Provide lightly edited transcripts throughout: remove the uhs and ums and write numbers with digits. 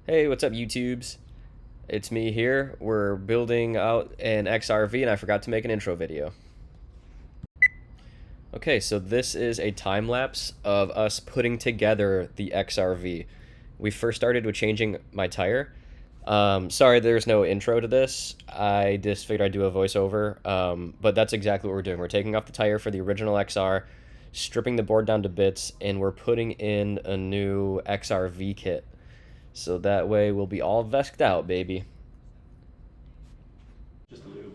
Hey, what's up, YouTubes? It's me here. We're building out an XRV, and I forgot to make an intro video. Okay, so this is a time lapse of us putting together the XRV. We first started with changing my tire. Sorry, there's no intro to this. I just figured I'd do a voiceover, but that's exactly what we're doing. We're taking off the tire for the original XR, stripping the board down to bits, and we're putting in a new XRV kit. So that way we'll be all vesked out, baby. Just a loop.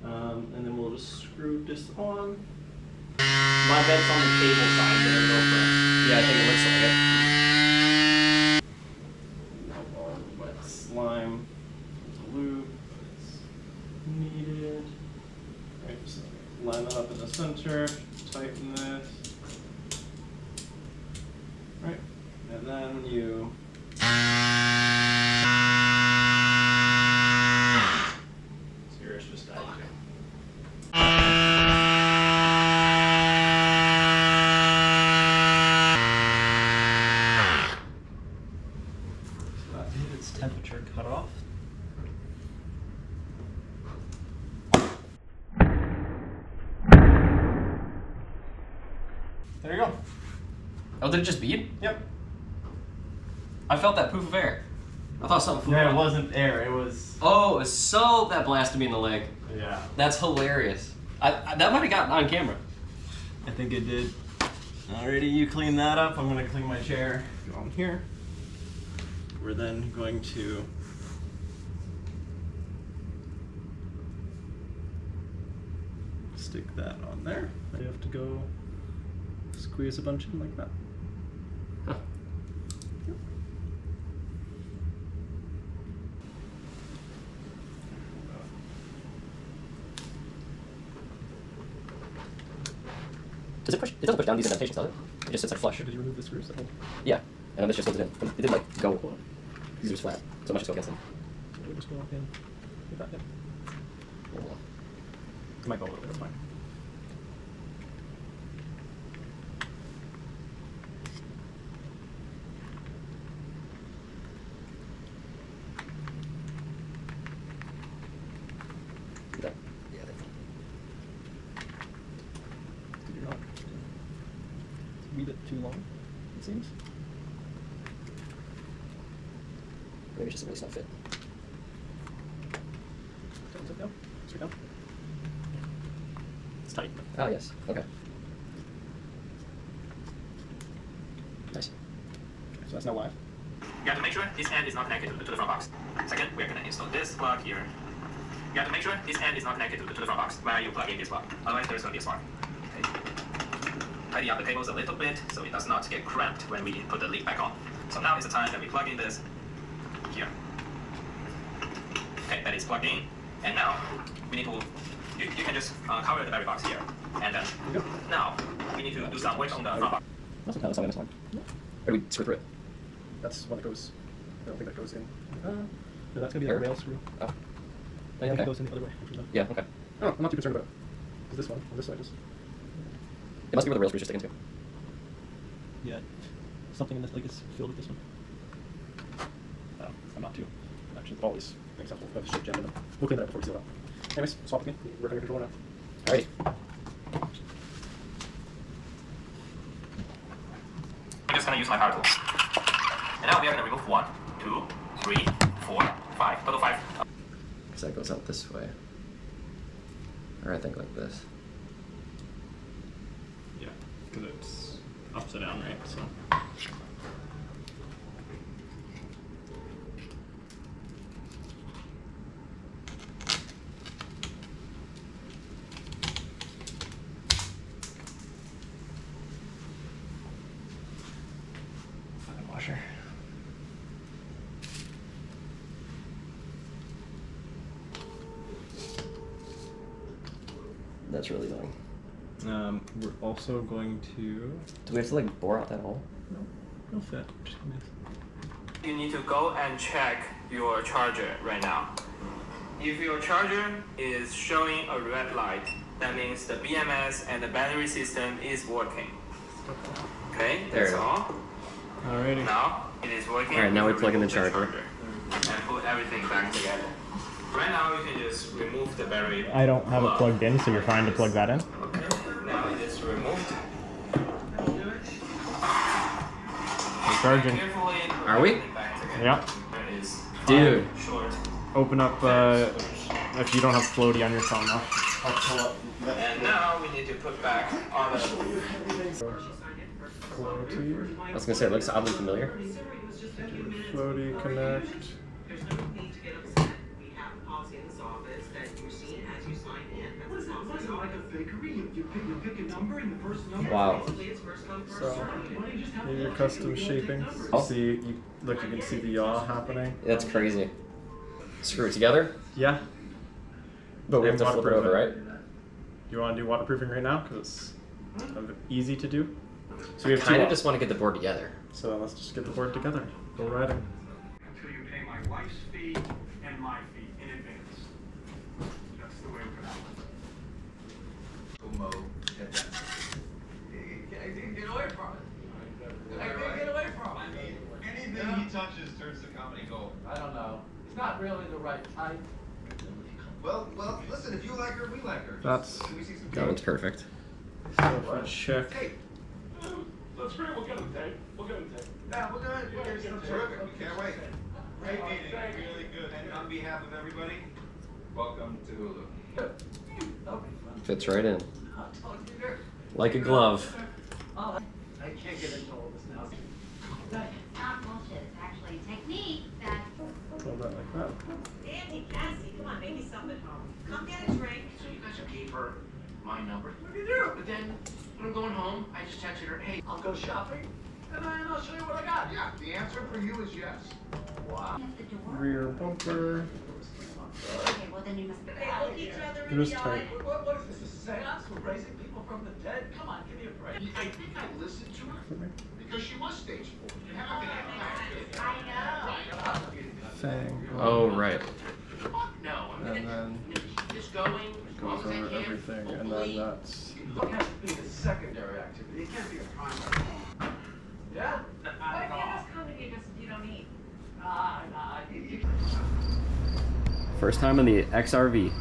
And then we'll just screw this on. My bed's on the cable side there, go for it. Yeah, I think it looks like it. All wet slime. There's a loop that's needed. Right, so line that up in the center, tighten this. Right, and then you Serious just died. So that needs its temperature cut off. There you go. Oh, did it just beep? Yep. I felt that poof of air. I thought something flew No, out. it wasn't air. It was. Oh, it was so that blasted me in the leg. Yeah. That's hilarious. That might have gotten on camera. I think it did. Alrighty, you clean that up. I'm gonna clean my chair. Go on here. We're then going to stick that on there. I have to go squeeze a bunch in like that. Huh. Yep. Does it push? It doesn't push down these indentations, does it? It just sits like flush. Did you remove the screws? Yeah, and then this just holds it in. It did like go. These are just flat, so it must just go against them. We'll just go up in. Get that in. It might go a little bit, that's fine. Yeah, You're not. It's a wee bit too long, it seems. maybe it's just a really snug fit. Sit down. Straight down. It's tight. Oh yes. Okay. Nice. Okay, so that's now live. You have to make sure this end is not connected to the front box. Second, we are going to install this plug here. You have to make sure this end is not connected to the front box while you plug in this plug. Otherwise, there's going to be a spark. Okay. Tidy up the cables a little bit so it does not get cramped when we put the lead back on. So now is the time that we plug in this here. Okay, that is plugged in. And now we need to, you can just cover the battery box here. And then now we need to do some work on the front box. That's how I missed one. Or do we screw through it? That's one that goes. I don't think that goes in. No, that's gonna be Here? the rail screw. Oh. I think Okay. it goes in the other way. Actually, no. Yeah. Okay. Oh, I'm not too concerned about it. Is this one on this side just? It must be where the rail screws are sticking to. Yeah. Something in this, like, is filled with this one. I'm not too. Actually, all these things have a shit jam in them. We'll clean that up before we seal it up. Anyways, swap with me. Work on your control now. Alrighty. I'm just going to use my power tool. And now we are going to remove 1, 2, 3, 4, 5. Total 5. Because that goes out this way. Or I think like this. Yeah, because it's upside down, right? So. Washer. That's really annoying. We're also going to. Do we have to like bore out that hole? No, it'll fit. You need to go and check your charger right now. If your charger is showing a red light, that means the BMS and the battery system is working. Okay, that's all. Alrighty. Now, It is working. All right, now we can plug in the remove charger. And put everything back together. Right now, you can just remove the battery. I don't have it plugged in, so you're fine to plug that in. Okay. Now it is removed. We're charging. Carefully put Are we? everything back together. Yep. There is Dude. short. Open up, if you don't have floaty on your phone, I'll pull up. And now we need to put back all the. Floaty. I was gonna say it looks oddly familiar. Floaty connect. There's no need to get upset. We have a policy in this office that you see as you sign in. That's the It's not like a bakery. You pick a number and the first number. Wow. Basically, it's first come, first So, served. Why don't you just have here's your custom shaping. Oh. Look, you can see the yaw happening. That's crazy. Screw it together, Yeah. but we have And to flip it over, right? You want to do waterproofing right now? Because it's easy to do. So we have Kind two of just want to get the board together. So let's just get the board together. Go riding. until you pay my wife's fee and my fee in advance. That's the way we're gonna Mo at that. Get away from it. Get away from it. Anything he touches turns to comedy gold. I don't know. It's not really the right type. Well, listen, if you like her, we like her. That's- Can we see some That one's perfect. So if we check. Hey, That's great, we'll get him tape. We'll get him tape. yeah, we're good. We're terrific. We can't wait. Great meeting. Really good. And on behalf of everybody, welcome to Hulu. Fits right in. I'll talk to you. Like a glove. I can't get into all this now. It's not bullshit, it's actually technique that. Hold that like that. Auntie Cassie, come on, make me something at home. Come get a drink. So you guys gave her my number. What do you do? But then when I'm going home, I just texted her, hey, I'll go shopping and I'll show you what I got. Yeah, the answer for you is yes. Wow. At the door? Rear bumper. Okay, well then you must be They out. look each other It in was the tight. eye. What is this, a seance? We're raising people from the dead? Come on, give me a break. I think I listened to her because she was stage 4. You have to have I know. Fang. Oh, right. Fuck no. I'm And gonna then keep this going as long goes as I over can. everything, and then Hopefully, that's. it has to be a secondary activity. It can't be a primary. Yeah? What if you have this company you don't need? Nah. First time in the XRV,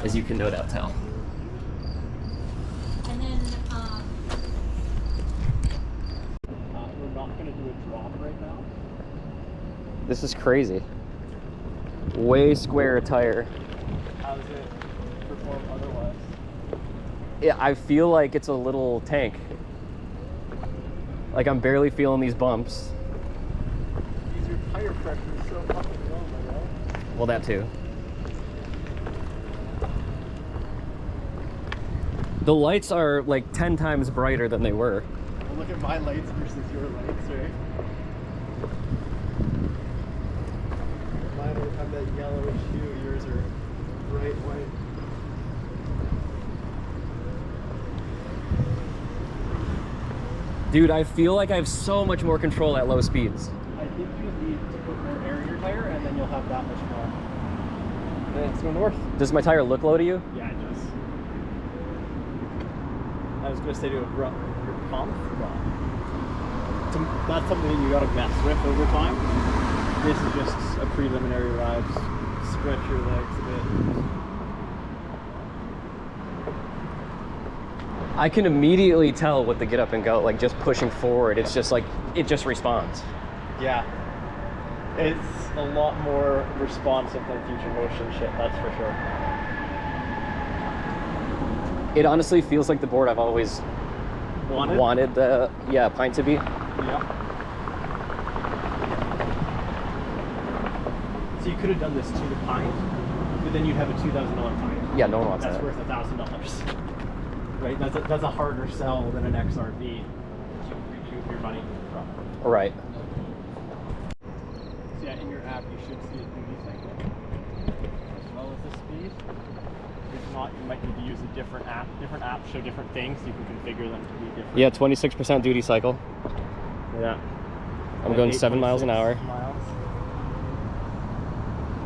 as you can no doubt tell. And then, We're not gonna do a drop right now. This is crazy. Way square tire. How does it perform otherwise? Yeah, I feel like it's a little tank. Like I'm barely feeling these bumps. Because your tire pressure is so fucking low, my guy. Well, that too. The lights are like 10 times brighter than they were. Well, look at my lights versus your lights, right? Mine have that yellowish hue, yours are bright white. Dude, I feel like I have so much more control at low speeds. I think you need to put more air in your tire and then you'll have that much more. Let's go north. Does my tire look low to you? Yeah, it does. I was gonna say to your pump, that's something that you gotta mess with over time. This is just a preliminary ride. Just stretch your legs a bit. I can immediately tell with the get up and go, like just pushing forward. It's just like, it just responds. Yeah. It's a lot more responsive than future motion shit, that's for sure. It honestly feels like the board I've always wanted the pint to be. Yeah. So you could have done this to the pint, but then you'd have a $2,000 pint. Yeah, no one wants That's that. worth $1,000. Right? That's a harder sell than an XRV to recoup your money from. Right. So yeah, in your app you should see a duty cycle as well as the speed. If not, you might need to use a different app. Different apps show different things. You can configure them to be different. Yeah, 26% duty cycle. Yeah. I'm going 7 miles an hour. Miles.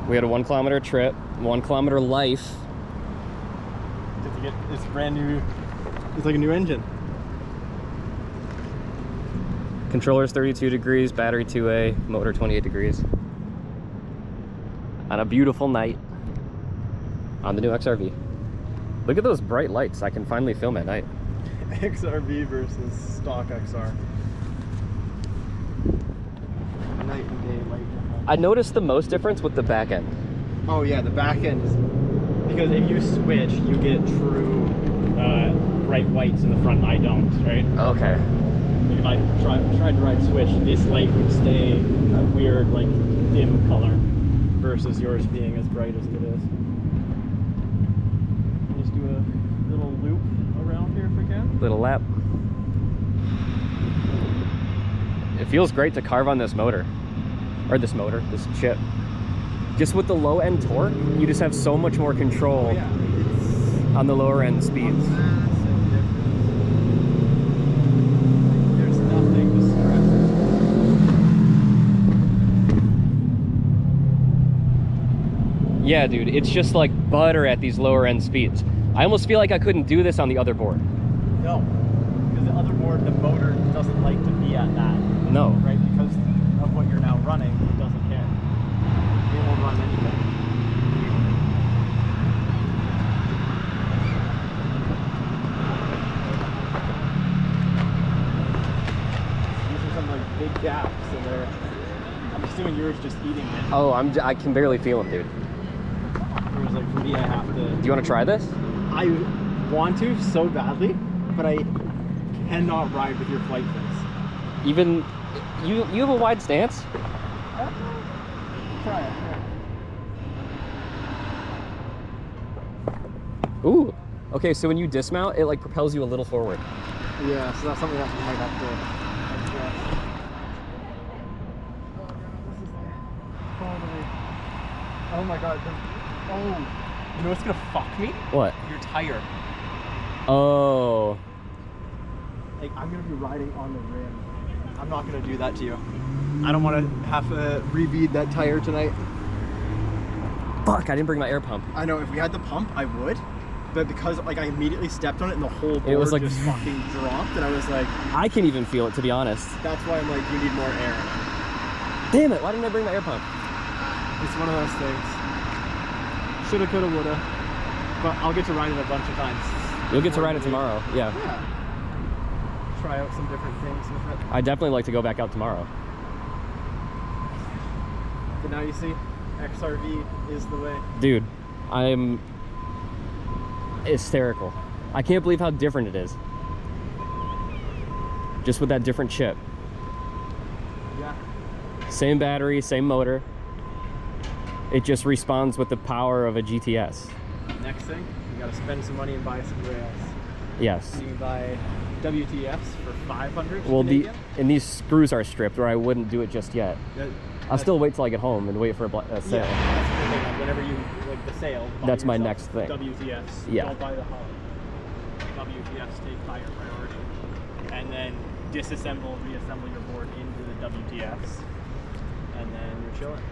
We had a 1 kilometer trip, 1 kilometer life. To get it's brand new. It's like a new engine. Controller's 32 degrees, battery 2A, motor 28 degrees. On a beautiful night on the new XRV. Look at those bright lights. I can finally film at night. XRV versus stock XR. Night and day light difference. I noticed the most difference with the back end. Oh yeah, the back end is, because if you switch, you get true bright whites in the front. I don't, right? Okay. If I tried to ride switch, this light would stay a weird, like, dim color versus yours being as bright as it is. Just do a little loop around here if we can. Little lap. It feels great to carve on this motor. Or this chip. Just with the low end torque, you just have so much more control on the lower end speeds. There's nothing to stress. Yeah, dude, it's just like butter at these lower end speeds. I almost feel like I couldn't do this on the other board. No, because the other board, the motor doesn't like to be at that. No. Right, because of what you're now running, it doesn't care. It won't run anything. These are some like big gaps in there. I'm assuming yours just eating it. Oh, I can barely feel them, dude. Whereas like for me, I have to. Do you want to try this? I want to so badly, but I cannot ride with your flight face. Even you have a wide stance. Try it. Ooh. Okay, so when you dismount, it like propels you a little forward. Yeah, so that's something that we might have to address. Oh my god. Oh. You know what's gonna fuck me? What? Your tire. Oh. Like, I'm gonna be riding on the rim. I'm not gonna do that to you. I don't want to have to rebead that tire tonight. Fuck, I didn't bring my air pump. I know, if we had the pump, I would. But because like I immediately stepped on it and the whole board It was like just fucking dropped, and I was like, I can even feel it, to be honest. that's why I'm like, you need more air. Damn it, why didn't I bring my air pump? It's one of those things. Shoulda, coulda, woulda. But I'll get to ride it a bunch of times. You'll get to ride it tomorrow, yeah. Yeah. Try out some different things with it. I'd definitely like to go back out tomorrow. But now you see, XRV is the way. Dude, I'm hysterical. I can't believe how different it is. Just with that different chip. Yeah. Same battery, same motor. It just responds with the power of a GTS. Next thing, you gotta spend some money and buy some rails. Yes. You can buy WTFs for 500. Well, Canadian. and these screws are stripped, or I wouldn't do it just yet. I'll still wait till I get home and wait for a sale. Yeah, that's the thing. Whenever you like the sale, buy That's my yourself next thing. WTFs. Yeah. Don't buy the hub. WTFs take higher priority, and then disassemble, reassemble your board into the WTFs, and then you're chilling.